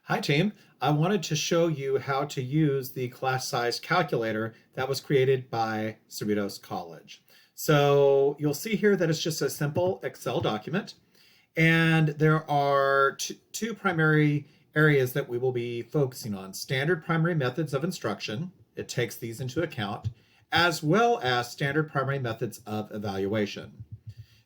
Hi team, I wanted to show you how to use the class size calculator that was created by Cerritos College. So you'll see here that it's just a simple Excel document, and there are two primary areas that we will be focusing on. Standard primary methods of instruction, it takes these into account, as well as standard primary methods of evaluation.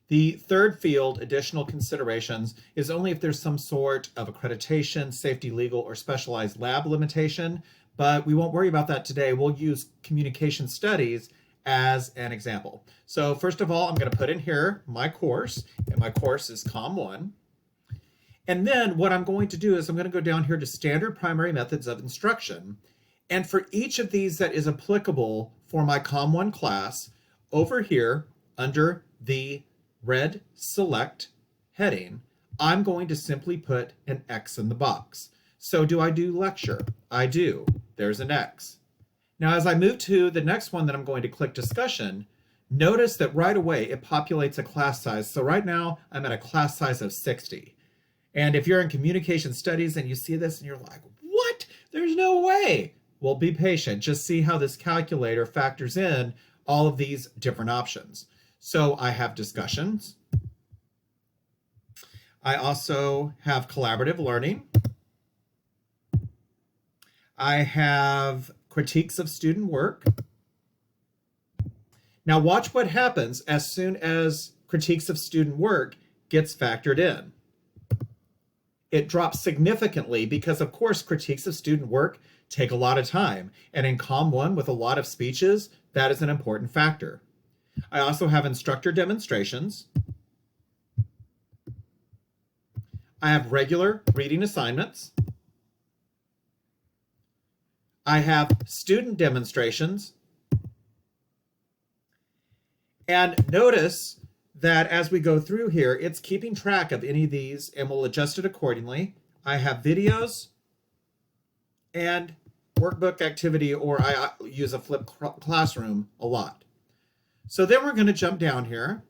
The third field, additional considerations, is only if there's some sort of accreditation, safety, legal, or specialized lab limitation, but we won't worry about that today. We'll use communication studies as an example. So first of all, I'm going to put in here my course, and my course is COM 1. And then what I'm going to do is I'm going to go down here to standard primary methods of instruction. And for each of these that is applicable for my COM 1 class, over here under the red select heading, I'm going to simply put an X in the box. So do I do lecture? I do. There's an X. Now as I move to the next one that I'm going to click discussion, notice that right away it populates a class size. So right now I'm at a class size of 60. And if you're in communication studies and you see this and you're like, what? There's no way. Well, be patient. Just see how this calculator factors in all of these different options. So I have discussions. I also have collaborative learning. I have critiques of student work. Now watch what happens as soon as critiques of student work gets factored in. It drops significantly because, of course, critiques of student work take a lot of time. And in COM 1 with a lot of speeches, that is an important factor. I also have instructor demonstrations. I have regular reading assignments. I have student demonstrations. And notice that as we go through here, it's keeping track of any of these and will adjust it accordingly. I have videos and workbook activity, or I use a flipped classroom a lot. So then we're going to jump down here.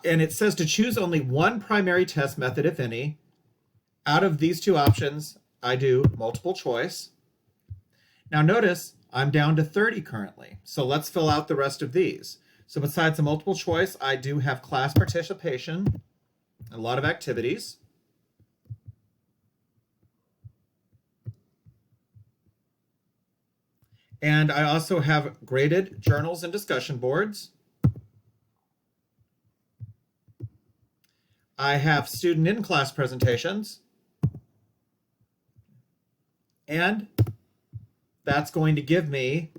And it says to choose only one primary test method, if any. Out of these two options, I do multiple choice. Now notice I'm down to 30 currently. So let's fill out the rest of these. So besides the multiple choice, I do have class participation, a lot of activities. And I also have graded journals and discussion boards. I have student in-class presentations. And that's going to give me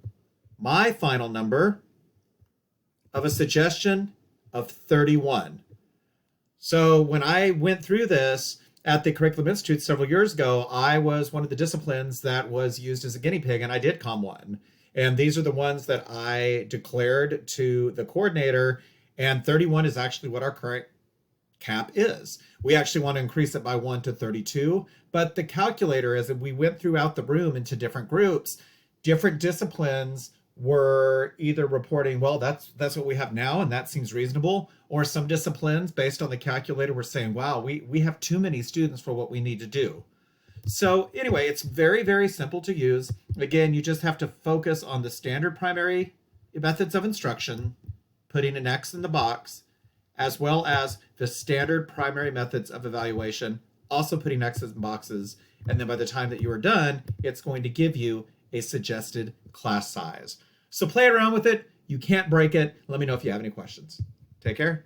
my final number of a suggestion of 31. So when I went through this at the Curriculum Institute several years ago, I was one of the disciplines that was used as a guinea pig, and I did COM 1. And these are the ones that I declared to the coordinator, and 31 is actually what our current cap is. We actually want to increase it by 1 to 32, but the calculator, as we went throughout the room into different groups, different disciplines were either reporting, well, that's what we have now, and that seems reasonable, or some disciplines, based on the calculator, were saying, wow, we have too many students for what we need to do. So anyway, it's very, very simple to use. Again, you just have to focus on the standard primary methods of instruction, putting an X in the box, as well as the standard primary methods of evaluation, also putting X's in boxes. And then by the time that you are done, it's going to give you a suggested class size. So play around with it. You can't break it. Let me know if you have any questions. Take care.